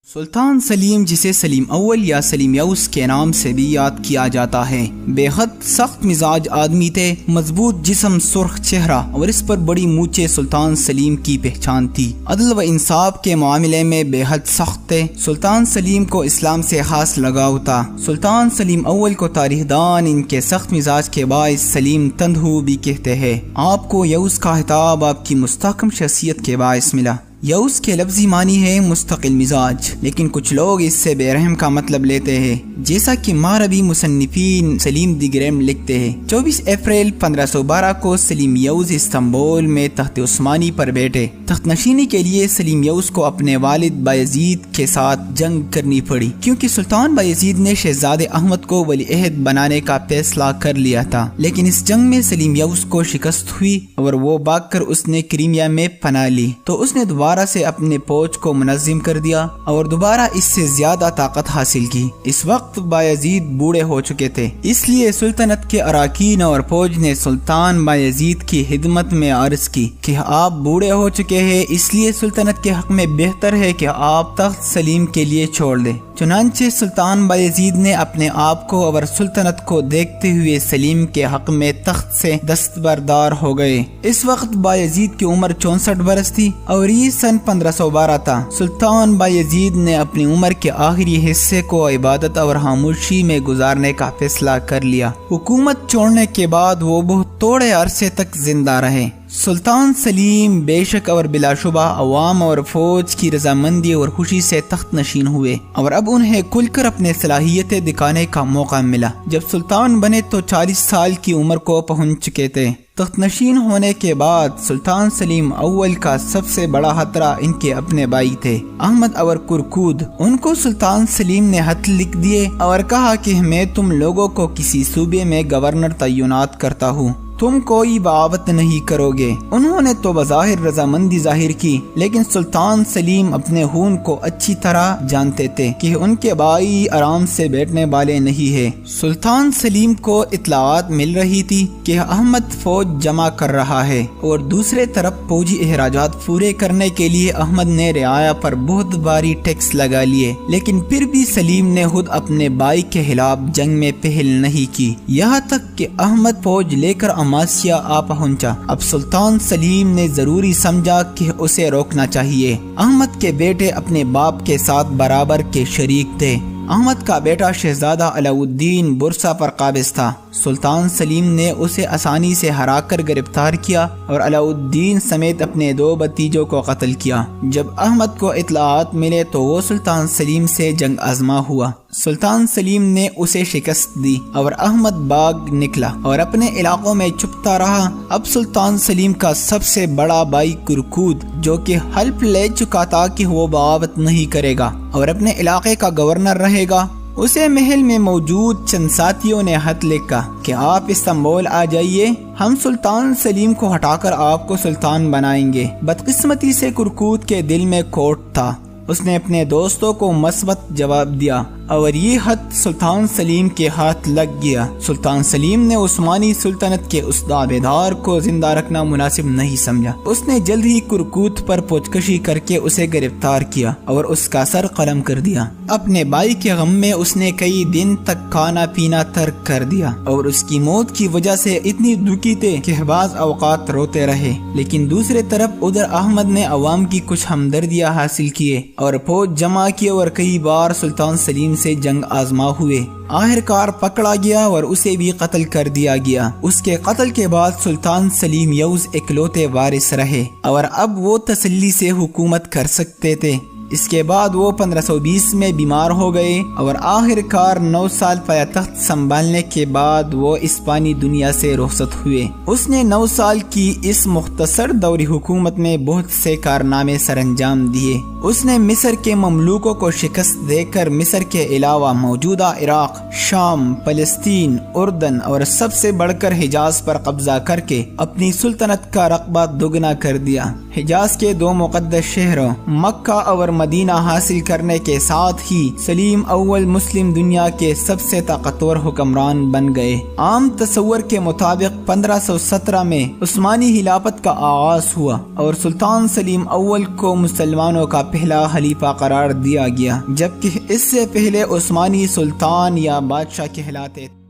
سلطان سلیم، جسے سلیم اول یا سلیم یوس کے نام سے بھی یاد کیا جاتا ہے، بے حد سخت مزاج آدمی تھے، مضبوط جسم، سرخ چہرہ اور اس پر بڑی مونچھیں سلطان سلیم کی پہچان تھی۔ عدل و انصاف کے معاملے میں بے حد سخت تھے۔ سلطان سلیم کو اسلام سے خاص لگاؤ تھا۔ سلطان سلیم اول کو تاریخ دان ان کے سخت مزاج کے باعث سلیم تندھو بھی کہتے ہیں۔ آپ کو یوس کا خطاب آپ کی مستحکم شخصیت کے باعث ملا۔ یوس کے لفظی معنی ہے مستقل مزاج، لیکن کچھ لوگ اس سے بے رحم کا مطلب لیتے ہیں، جیسا کہ مغربی مصنفین سلیم دی گریم لکھتے ہیں۔ 24 اپریل 1512 کو سلیم یوس استنبول میں تخت عثمانی پر بیٹھے۔ تخت نشینی کے لیے سلیم یوس کو اپنے والد بایزید کے ساتھ جنگ کرنی پڑی، کیونکہ سلطان بایزید نے شہزادے احمد کو ولی عہد بنانے کا فیصلہ کر لیا تھا۔ لیکن اس جنگ میں سلیم یوس کو شکست ہوئی اور وہ بھاگ کر اس نے کریمیا میں پناہ لی، تو اس نے دوبارہ سے اپنے فوج کو منظم کر دیا اور دوبارہ اس سے زیادہ طاقت حاصل کی۔ اس وقت بایزید بوڑھے ہو چکے تھے، اس لیے سلطنت کے اراکین اور فوج نے سلطان بایزید کی خدمت میں عرض کی کہ آپ بوڑھے ہو چکے ہیں، اس لیے سلطنت کے حق میں بہتر ہے کہ آپ تخت سلیم کے لیے چھوڑ دیں۔ چنانچہ سلطان بایزید نے اپنے آپ کو اور سلطنت کو دیکھتے ہوئے سلیم کے حق میں تخت سے دستبردار ہو گئے۔ اس وقت بایزید کی عمر 64 برس تھی اور یہ سن 1512 تھا۔ سلطان بایزید نے اپنی عمر کے آخری حصے کو عبادت اور خاموشی میں گزارنے کا فیصلہ کر لیا۔ حکومت چھوڑنے کے بعد وہ بہت تھوڑے عرصے تک زندہ رہے۔ سلطان سلیم بے شک اور بلا شبہ عوام اور فوج کی رضامندی اور خوشی سے تخت نشین ہوئے، اور اب انہیں کھل کر اپنے صلاحیتیں دکھانے کا موقع ملا۔ جب سلطان بنے تو 40 سال کی عمر کو پہنچ چکے تھے۔ تخت نشین ہونے کے بعد سلطان سلیم اول کا سب سے بڑا خطرہ ان کے اپنے بھائی تھے، احمد اور کرکود۔ ان کو سلطان سلیم نے خط لکھ دیے اور کہا کہ میں تم لوگوں کو کسی صوبے میں گورنر تعینات کرتا ہوں، تم کوئی بغاوت نہیں کرو گے۔ انہوں نے تو بظاہر رضامندی ظاہر کی، لیکن سلطان سلیم اپنے خون کو اچھی طرح جانتے تھے کہ ان کے بھائی آرام سے بیٹھنے والے نہیں ہیں۔ سلطان سلیم کو اطلاعات مل رہی تھی کہ احمد فوج جمع کر رہا ہے، اور دوسرے طرف فوجی اخراجات پورے کرنے کے لیے احمد نے رعایا پر بہت بھاری ٹیکس لگا لیے، لیکن پھر بھی سلیم نے خود اپنے بھائی کے خلاف جنگ میں پہل نہیں کی، یہاں تک کہ احمد فوج لے کر اماسیا آ پہنچا۔ اب سلطان سلیم نے ضروری سمجھا کہ اسے روکنا چاہیے۔ احمد کے بیٹے اپنے باپ کے ساتھ برابر کے شریک تھے۔ احمد کا بیٹا شہزادہ علاؤالدین برسا پر قابض تھا۔ سلطان سلیم نے اسے آسانی سے ہرا کر گرفتار کیا اور علاؤالدین سمیت اپنے 2 بھتیجوں کو قتل کیا۔ جب احمد کو اطلاعات ملے تو وہ سلطان سلیم سے جنگ آزما ہوا۔ سلطان سلیم نے اسے شکست دی اور احمد باغ نکلا اور اپنے علاقوں میں چھپتا رہا۔ اب سلطان سلیم کا سب سے بڑا بھائی کرکود، جو کہ حلف لے چکا تھا کہ وہ بغاوت نہیں کرے گا اور اپنے علاقے کا گورنر رہے گا، اسے محل میں موجود چند ساتھیوں نے خط لکھا کہ آپ استنبول آ جائیے، ہم سلطان سلیم کو ہٹا کر آپ کو سلطان بنائیں گے۔ بدقسمتی سے کرکود کے دل میں کھوٹ تھا، اس نے اپنے دوستوں کو مثبت جواب دیا اور یہ خط سلطان سلیم کے ہاتھ لگ گیا۔ سلطان سلیم نے عثمانی سلطنت کے اس دعویدار کو زندہ رکھنا مناسب نہیں سمجھا۔ اس نے جلد ہی کرکوت پر پوچھکشی کر کے اسے گرفتار کیا اور اس کا سر قلم کر دیا۔ اپنے بھائی کے غم میں اس نے کئی دن تک کھانا پینا ترک کر دیا اور اس کی موت کی وجہ سے اتنی دکھی تھے کہ بعض اوقات روتے رہے۔ لیکن دوسرے طرف ادھر احمد نے عوام کی کچھ ہمدردیاں حاصل کیے اور فوج جمع کی اور کئی بار سلطان سلیم سے جنگ آزما ہوئے۔ آخرکار پکڑا گیا اور اسے بھی قتل کر دیا گیا۔ اس کے قتل کے بعد سلطان سلیم یوس اکلوتے وارث رہے اور اب وہ تسلی سے حکومت کر سکتے تھے۔ اس کے بعد وہ 1520 میں بیمار ہو گئے اور آخرکار 9 سال پایتخت سنبھالنے کے بعد وہ اس فانی دنیا سے رخصت ہوئے۔ اس نے 9 سال کی اس مختصر دوری حکومت میں بہت سے کارنامے سر انجام دیے۔ اس نے مصر کے مملوکوں کو شکست دے کر مصر کے علاوہ موجودہ عراق، شام، فلسطین، اردن اور سب سے بڑھ کر حجاز پر قبضہ کر کے اپنی سلطنت کا رقبہ دگنا کر دیا۔ حجاز کے 2 مقدس شہروں مکہ اور مدینہ حاصل کرنے کے ساتھ ہی سلیم اول مسلم دنیا کے سب سے طاقتور حکمران بن گئے۔ عام تصور کے مطابق 1517 میں عثمانی خلافت کا آغاز ہوا اور سلطان سلیم اول کو مسلمانوں کا پہلا خلیفہ قرار دیا گیا، جبکہ اس سے پہلے عثمانی سلطان یا بادشاہ کہلاتے تھے۔